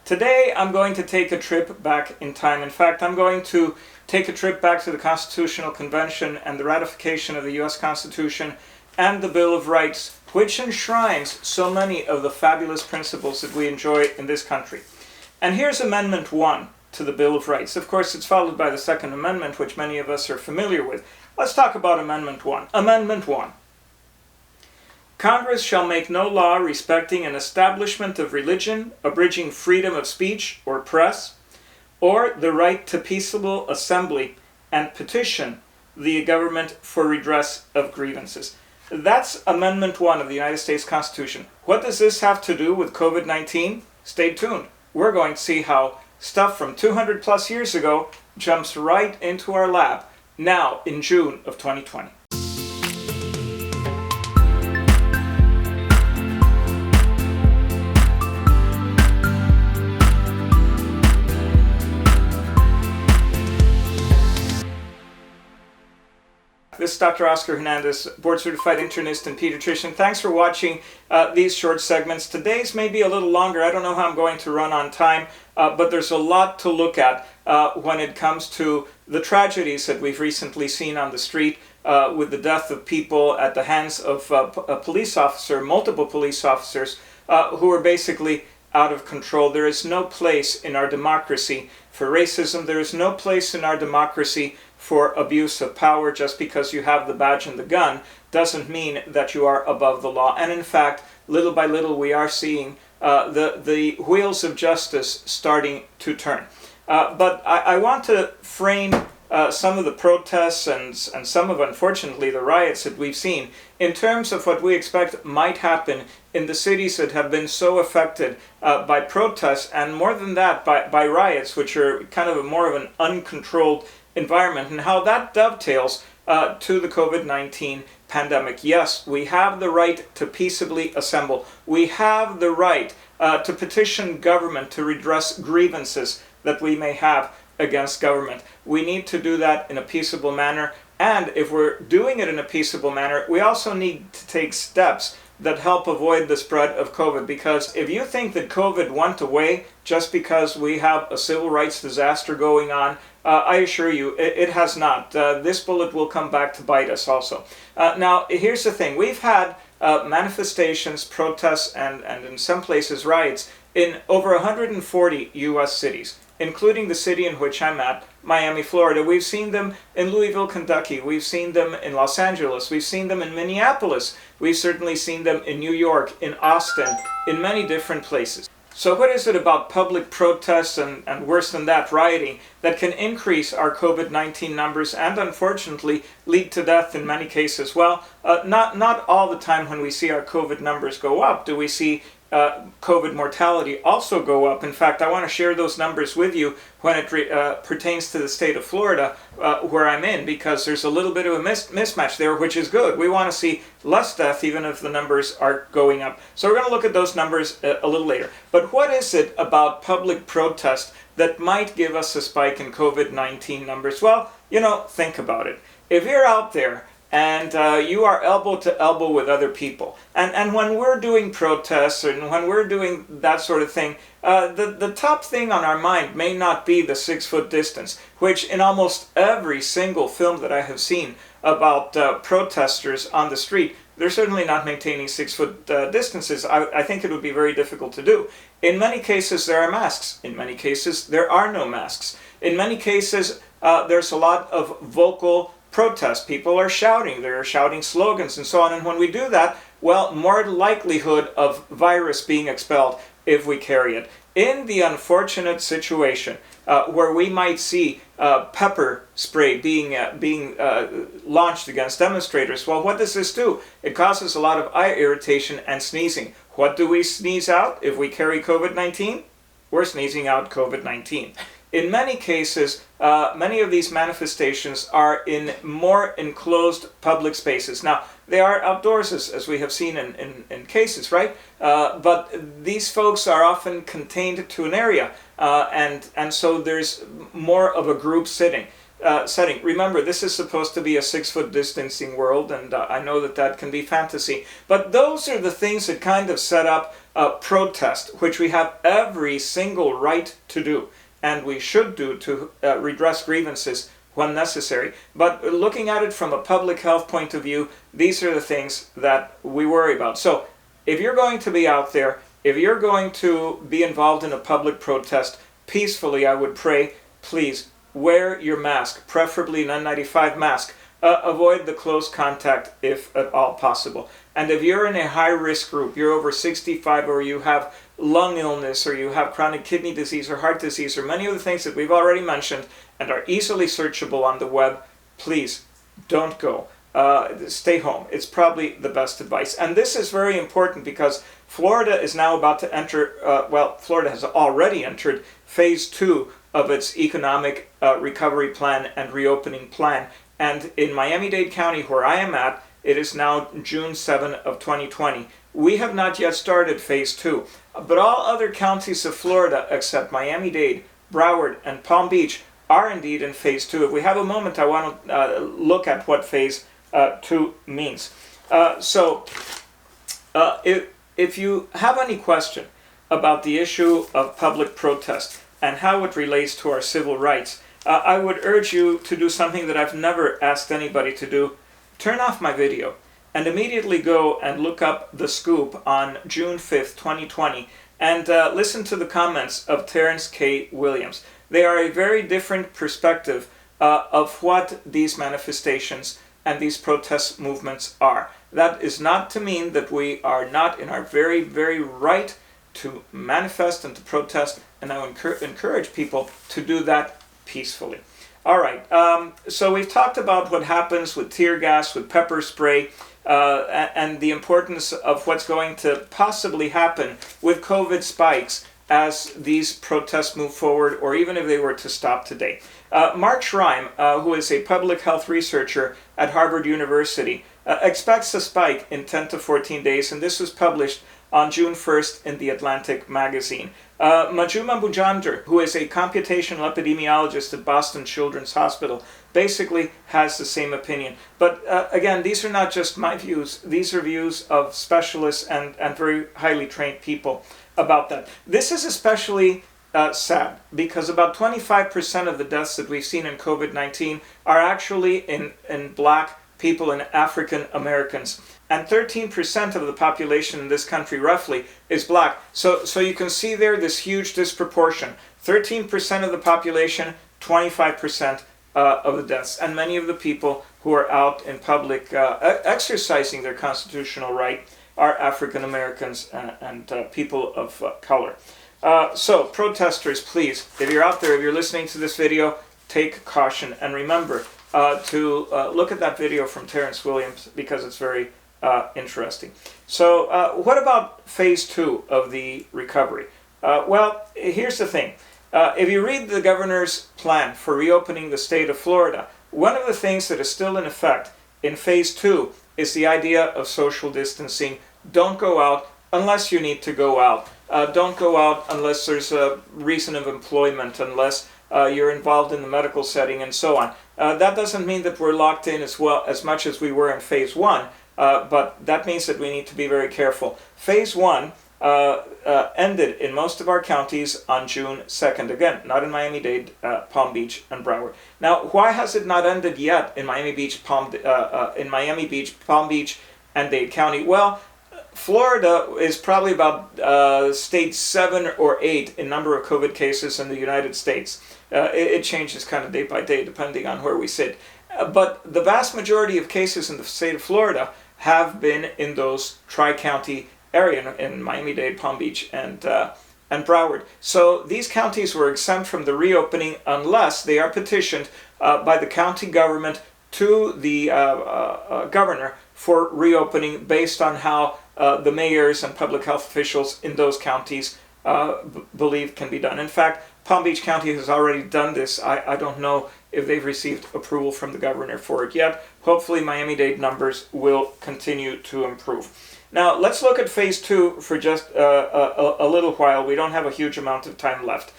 Today I'm going to take a trip back in time. In fact, I'm going to take a trip back to the Constitutional Convention and the ratification of the U.S. Constitution and the Bill of Rights, which enshrines so many of the fabulous principles that we enjoy in this country. And here's Amendment 1 to the Bill of Rights. Of course, it's followed by the Second Amendment, which many of us are familiar with. Let's talk about Amendment 1. Amendment 1. Congress shall make no law respecting an establishment of religion, abridging freedom of speech or press, or the right to peaceable assembly and petition the government for redress of grievances. That's Amendment 1 of the United States Constitution. What does this have to do with COVID-19? Stay tuned. We're going to see how stuff from 200 plus years ago jumps right into our lap now in June of 2020. This is Dr. Oscar Hernandez, board-certified internist and pediatrician. Thanks for watching these short segments. Today's may be a little longer. I don't know how I'm going to run on time, but there's a lot to look at when it comes to the tragedies that we've recently seen on the street with the death of people at the hands of a police officer, multiple police officers, who are basically out of control. There is no place in our democracy for racism. There is no place in our democracy for abuse of power. Just because you have the badge and the gun doesn't mean that you are above the law. And in fact, little by little, we are seeing the wheels of justice starting to turn. But I want to frame some of the protests and some of, unfortunately, the riots that we've seen in terms of what we expect might happen in the cities that have been so affected by protests, and more than that, by riots, which are kind of more of an uncontrolled environment, and how that dovetails to the COVID-19 pandemic. Yes, we have the right to peaceably assemble. We have the right to petition government to redress grievances that we may have against government. We need to do that in a peaceable manner, and if we're doing it in a peaceable manner, we also need to take steps that help avoid the spread of COVID. Because if you think that COVID went away just because we have a civil rights disaster going on, I assure you, it has not. This bullet will come back to bite us also. Now, here's the thing. We've had manifestations, protests, and in some places riots in over 140 U.S. cities, including the city in which I'm at, Miami, Florida. We've seen them in Louisville, Kentucky. We've seen them in Los Angeles. We've seen them in Minneapolis. We've certainly seen them in New York, in Austin, in many different places. So what is it about public protests and worse than that, rioting, that can increase our COVID-19 numbers and unfortunately lead to death in many cases? Well, not all the time when we see our COVID numbers go up do we see COVID mortality also go up. In fact, I want to share those numbers with you when it pertains to the state of Florida, where I'm in, because there's a little bit of a mismatch there, which is good. We want to see less death even if the numbers are going up. So we're going to look at those numbers a little later. But what is it about public protest that might give us a spike in COVID-19 numbers? Well, think about it. If you're out there and you are elbow to elbow with other people, and when we're doing protests and when we're doing that sort of thing, the top thing on our mind may not be the 6-foot distance, which in almost every single film that I have seen about protesters on the street, they're certainly not maintaining 6-foot distances. I think it would be very difficult to do. In many cases there are masks. In many cases there are no masks. In many cases there's a lot of vocal protest. People are shouting, they're shouting slogans and so on. And when we do that, well, more likelihood of virus being expelled if we carry it. In the unfortunate situation where we might see pepper spray being launched against demonstrators, well, what does this do? It causes a lot of eye irritation and sneezing. What do we sneeze out if we carry COVID-19? We're sneezing out COVID-19. In many cases, many of these manifestations are in more enclosed public spaces. Now, they are outdoors, as we have seen in cases, right? But these folks are often contained to an area, and so there's more of a group sitting. setting. Remember, this is supposed to be a 6-foot distancing world, and I know that that can be fantasy. But those are the things that kind of set up protest, which we have every single right to do, and we should do to redress grievances when necessary. But looking at it from a public health point of view, these are the things that we worry about. So if you're going to be out there, if you're going to be involved in a public protest peacefully, I would pray, please wear your mask, preferably an N95 mask. Avoid the close contact if at all possible. And if you're in a high-risk group, you're over 65, or you have lung illness, or you have chronic kidney disease or heart disease, or many of the things that we've already mentioned and are easily searchable on the web, please don't go. Stay home. It's probably the best advice. And this is very important because Florida is now about to enter, Florida has already entered phase 2 of its economic recovery plan and reopening plan. And in Miami-Dade County, where I am at, it is now June 7 of 2020. We have not yet started phase 2, but all other counties of Florida except Miami-Dade, Broward, and Palm Beach are indeed in phase 2. If we have a moment, I want to look at what phase 2 means. If you have any question about the issue of public protest and how it relates to our civil rights, I would urge you to do something that I've never asked anybody to do. Turn off my video and immediately go and look up The Scoop on June 5th, 2020, and listen to the comments of Terrence K. Williams. They are a very different perspective of what these manifestations and these protest movements are. That is not to mean that we are not in our very, very right to manifest and to protest, and I would encourage people to do that peacefully. All right, so we've talked about what happens with tear gas, with pepper spray, and the importance of what's going to possibly happen with COVID spikes as these protests move forward, or even if they were to stop today. Mark Schreim, who is a public health researcher at Harvard University, expects a spike in 10 to 14 days, and this was published on June 1st in the Atlantic magazine. Majuma Bujandar, who is a computational epidemiologist at Boston Children's Hospital, basically has the same opinion. But again, these are not just my views. These are views of specialists and very highly trained people about that. This is especially sad because about 25% of the deaths that we've seen in COVID-19 are actually in Black people and African Americans. And 13% of the population in this country, roughly, is Black. So you can see there this huge disproportion. 13% of the population, 25% of the deaths. And many of the people who are out in public exercising their constitutional right are African Americans and people of color. So protesters, please, if you're out there, if you're listening to this video, take caution. And remember to look at that video from Terrence Williams because it's very interesting. So what about phase 2 of the recovery? Well, here's the thing. If you read the governor's plan for reopening the state of Florida, one of the things that is still in effect in phase 2 is the idea of social distancing. Don't go out unless you need to go out. Don't go out unless there's a reason of employment, unless you're involved in the medical setting, and so on. That doesn't mean that we're locked in as much as we were in phase 1. But that means that we need to be very careful. Phase 1 ended in most of our counties on June 2nd. Again, not in Miami-Dade, Palm Beach, and Broward. Now, why has it not ended yet in Miami Beach, Palm Beach, and Dade County? Well, Florida is probably about stage 7 or 8 in number of COVID cases in the United States. It changes kind of day by day depending on where we sit. But the vast majority of cases in the state of Florida have been in those tri-county area in Miami-Dade, Palm Beach, and Broward. So these counties were exempt from the reopening unless they are petitioned by the county government to the governor for reopening based on how the mayors and public health officials in those counties believe can be done. In fact, Palm Beach County has already done this. I don't know if they've received approval from the governor for it yet. Hopefully Miami-Dade numbers will continue to improve. Now let's look at phase 2 for just a little while. We don't have a huge amount of time left.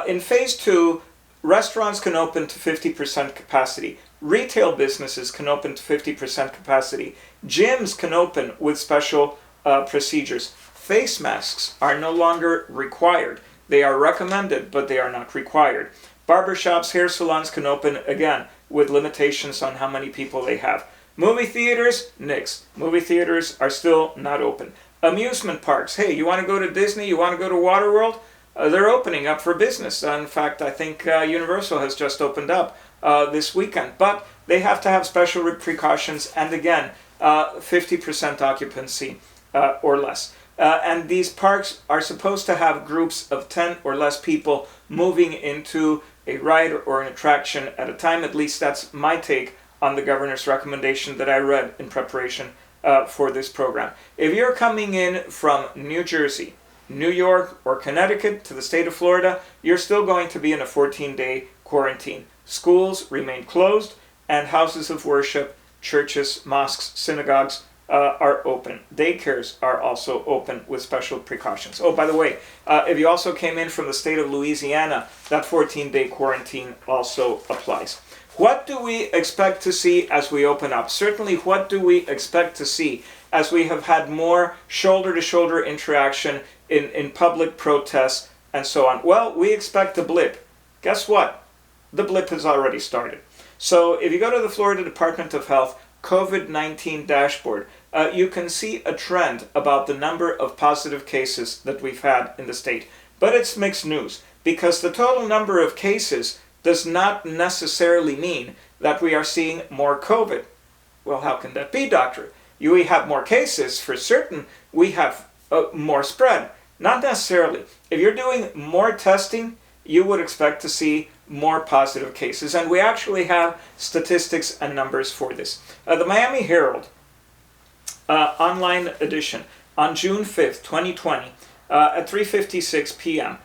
In phase 2, Restaurants can open to 50% capacity. Retail businesses can open to 50% capacity. Gyms can open with special procedures. Face masks are no longer required. They are recommended, but they are not required. Barbershops, hair salons can open again with limitations on how many people they have. Movie theaters, nix. Movie theaters are still not open. Amusement parks, hey, you want to go to Disney? You want to go to Waterworld? They're opening up for business. In fact, I think Universal has just opened up this weekend. But they have to have special precautions, and again, 50% occupancy or less. And these parks are supposed to have groups of 10 or less people moving into a ride or an attraction at a time. At least that's my take on the governor's recommendation that I read in preparation for this program. If you're coming in from New Jersey, New York, or Connecticut to the state of Florida, you're still going to be in a 14-day quarantine. Schools remain closed, and houses of worship, churches, mosques, synagogues are open. Daycares are also open with special precautions. Oh, by the way, if you also came in from the state of Louisiana, that 14-day quarantine also applies. What do we expect to see as we open up? Certainly, what do we expect to see as we have had more shoulder-to-shoulder interaction in public protests and so on? Well, we expect a blip. Guess what? The blip has already started. So if you go to the Florida Department of Health COVID-19 dashboard, you can see a trend about the number of positive cases that we've had in the state. But it's mixed news, because the total number of cases does not necessarily mean that we are seeing more COVID. Well, how can that be, doctor? We have more cases for certain. We have more spread. Not necessarily. If you're doing more testing, you would expect to see more positive cases. And we actually have statistics and numbers for this. The Miami Herald online edition on June 5th, 2020 at 3:56 p.m.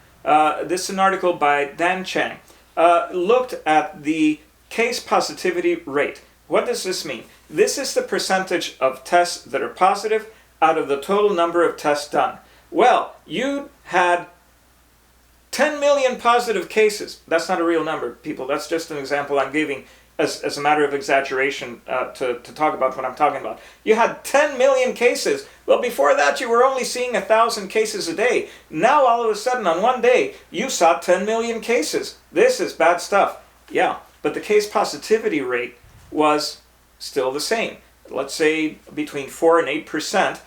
This is an article by Dan Chang. Looked at the case positivity rate. What does this mean? This is the percentage of tests that are positive out of the total number of tests done. Well, you had 10 million positive cases. That's not a real number, people. That's just an example I'm giving as a matter of exaggeration to talk about what I'm talking about. You had 10 million cases. Well, before that, you were only seeing 1,000 cases a day. Now, all of a sudden, on one day, you saw 10 million cases. This is bad stuff. Yeah, but the case positivity rate was still the same. Let's say between 4 and 8%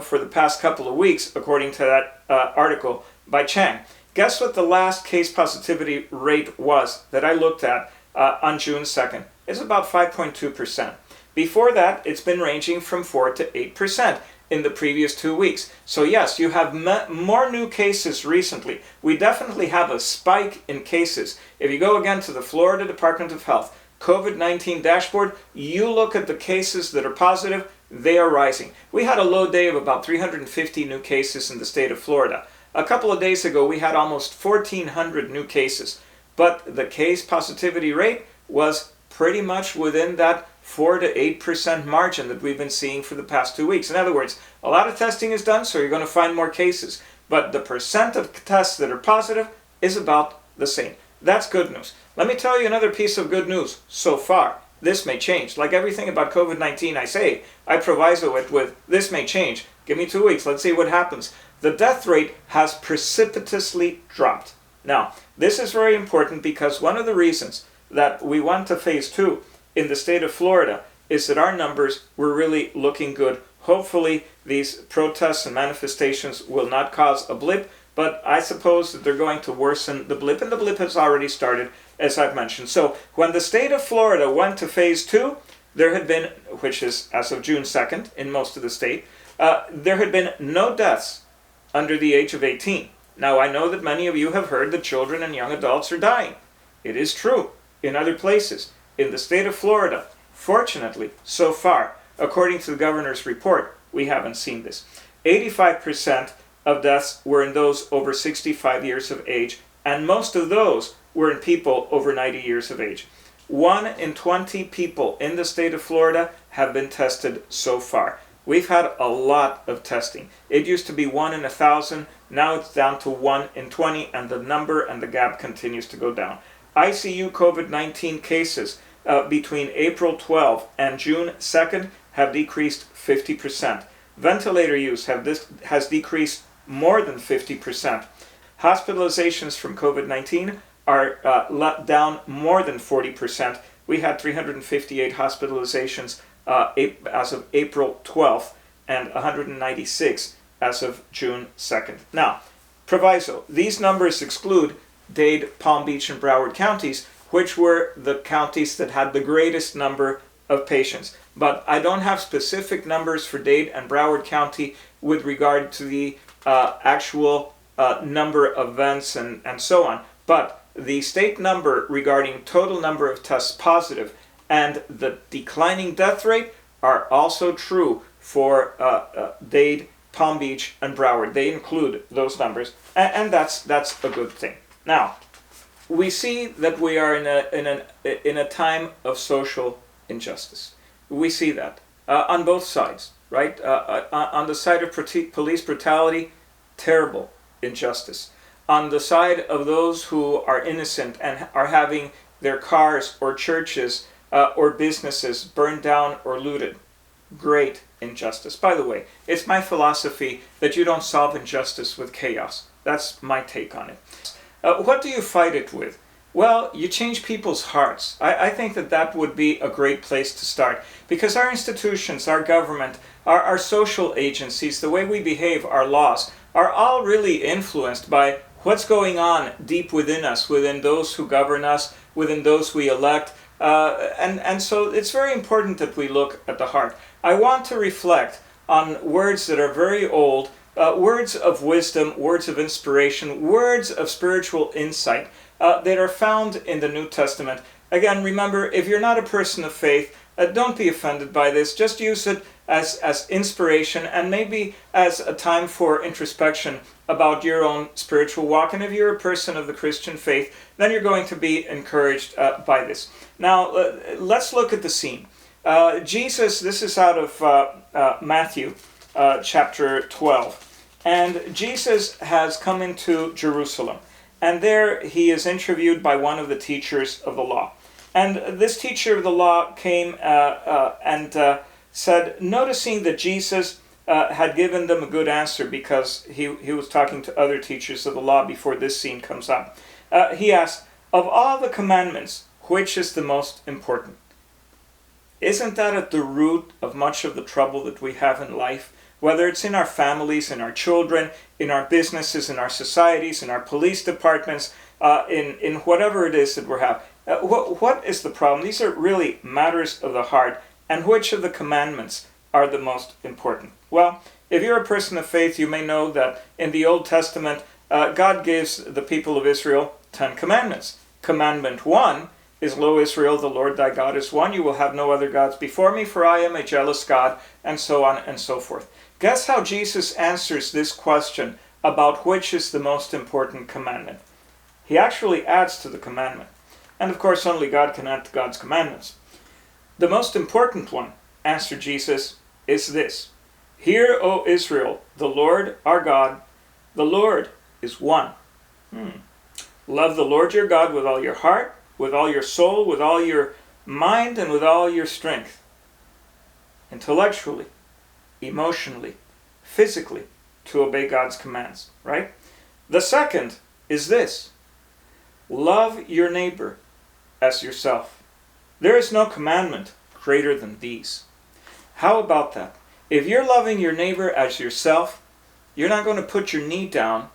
for the past couple of weeks, according to that article by Chang. Guess what the last case positivity rate was that I looked at on June 2nd? It's about 5.2%. Before that, it's been ranging from 4 to 8% in the previous 2 weeks. So yes, you have more new cases recently. We definitely have a spike in cases. If you go again to the Florida Department of Health COVID-19 dashboard, you look at the cases that are positive, they are rising. We had a low day of about 350 new cases in the state of Florida. A couple of days ago, we had almost 1,400 new cases. But the case positivity rate was pretty much within that 4 to 8% margin that we've been seeing for the past 2 weeks. In other words, a lot of testing is done, so you're going to find more cases. But the percent of tests that are positive is about the same. That's good news. Let me tell you another piece of good news so far. This may change. Like everything about COVID-19 I say, I proviso it with, this may change. Give me 2 weeks, let's see what happens. The death rate has precipitously dropped. Now, this is very important because one of the reasons that we went to phase 2 in the state of Florida is that our numbers were really looking good. Hopefully, these protests and manifestations will not cause a blip, but I suppose that they're going to worsen the blip, and the blip has already started, as I've mentioned. So, when the state of Florida went to phase 2, there had been, which is as of June 2nd in most of the state, there had been no deaths under the age of 18. Now, I know that many of you have heard that children and young adults are dying. It is true in other places. In the state of Florida, fortunately, so far, according to the governor's report, we haven't seen this. 85% of deaths were in those over 65 years of age, and most of those were in people over 90 years of age. 1 in 20 people in the state of Florida have been tested so far. We've had a lot of testing. It used to be 1 in 1,000. Now it's down to 1 in 20, and the number and the gap continues to go down. ICU COVID-19 cases between April 12 and June 2nd have decreased 50%. Ventilator use has decreased more than 50%. Hospitalizations from COVID-19 are down more than 40%. We had 358 hospitalizations as of April 12th and 196 as of June 2nd. Now, proviso, these numbers exclude Dade, Palm Beach, and Broward counties, which were the counties that had the greatest number of patients. But I don't have specific numbers for Dade and Broward County with regard to the actual number of events and so on. But the state number regarding total number of tests positive and the declining death rate are also true for Dade, Palm Beach, and Broward. They include those numbers, and that's a good thing. Now, we see that we are in a time of social injustice. We see that on both sides, right? On the side of police brutality, terrible injustice. On the side of those who are innocent and are having their cars or churches or businesses burned down or looted, great injustice. By the way, it's my philosophy that you don't solve injustice with chaos. That's my take on it. What do you fight it with? Well, you change people's hearts. I think that would be a great place to start, because our institutions, our government, our social agencies, the way we behave, our laws, are all really influenced by what's going on deep within us, within those who govern us, within those we elect. And so it's very important that we look at the heart. I want to reflect on words that are very old, words of wisdom, words of inspiration, words of spiritual insight that are found in the New Testament. Again, remember, if you're not a person of faith, don't be offended by this. Just use it as inspiration and maybe as a time for introspection about your own spiritual walk. And if you're a person of the Christian faith, then you're going to be encouraged by this. Now, let's look at the scene. Jesus, this is out of Matthew chapter 12. And Jesus has come into Jerusalem. And there he is interviewed by one of the teachers of the law. And this teacher of the law came and said, noticing that Jesus had given them a good answer because he was talking to other teachers of the law before this scene comes up. He asked, of all the commandments, which is the most important? Isn't that at the root of much of the trouble that we have in life? Whether it's in our families, in our children, in our businesses, in our societies, in our police departments, in whatever it is that we have. What is the problem? These are really matters of the heart. And which of the commandments are the most important? Well, if you're a person of faith, you may know that in the Old Testament, God gives the people of Israel 10 commandments. Commandment 1 is, Lo Israel, the Lord thy God is one. You will have no other gods before me, for I am a jealous God, and so on and so forth. Guess how Jesus answers this question about which is the most important commandment? He actually adds to the commandment. And of course, only God can add to God's commandments. The most important one, answered Jesus, is this. Hear, O Israel, the Lord our God, the Lord is one. Love the Lord your God with all your heart, with all your soul, with all your mind, and with all your strength. Intellectually, emotionally, physically, to obey God's commands, right? The second is this. Love your neighbor as yourself. There is no commandment greater than these. How about that? If you're loving your neighbor as yourself, you're not going to put your knee down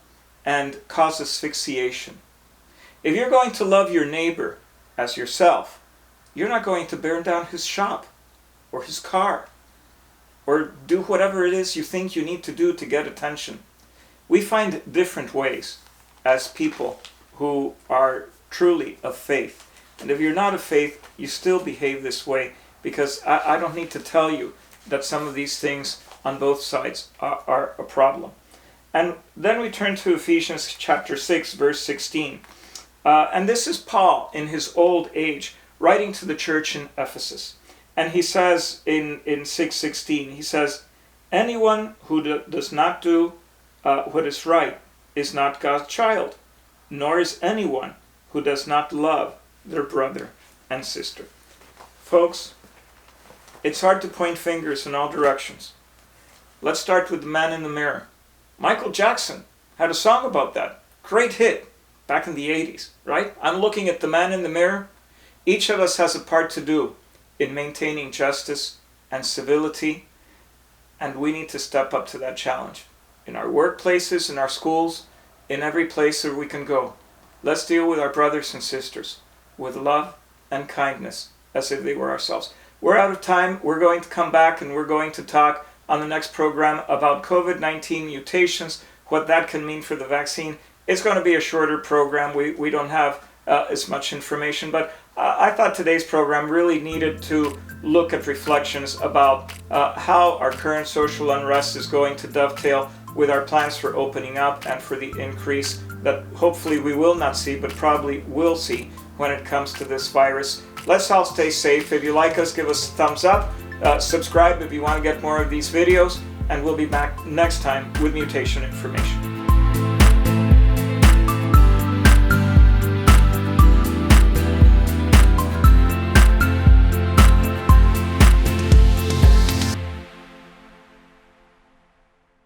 and cause asphyxiation. If you're going to love your neighbor as yourself, you're not going to burn down his shop or his car or do whatever it is you think you need to do to get attention. We find different ways as people who are truly of faith. And if you're not of faith, you still behave this way, because I don't need to tell you that some of these things on both sides are a problem. And then we turn to Ephesians chapter 6, verse 16. And this is Paul in his old age writing to the church in Ephesus. And he says in 6:16, he says, anyone who does not do what is right is not God's child, nor is anyone who does not love their brother and sister. Folks, it's hard to point fingers in all directions. Let's start with the man in the mirror. Michael Jackson had a song about that. Great hit back in the 80s, right? I'm looking at the man in the mirror. Each of us has a part to do in maintaining justice and civility, and we need to step up to that challenge. In our workplaces, in our schools, in every place where we can go. Let's deal with our brothers and sisters with love and kindness as if they were ourselves. We're out of time. We're going to come back and we're going to talk on the next program about COVID-19 mutations, what that can mean for the vaccine. It's going to be a shorter program. We don't have as much information, but I thought today's program really needed to look at reflections about how our current social unrest is going to dovetail with our plans for opening up and for the increase that hopefully we will not see, but probably will see when it comes to this virus. Let's all stay safe. If you like us, give us a thumbs up. Subscribe if you want to get more of these videos, and we'll be back next time with mutation information.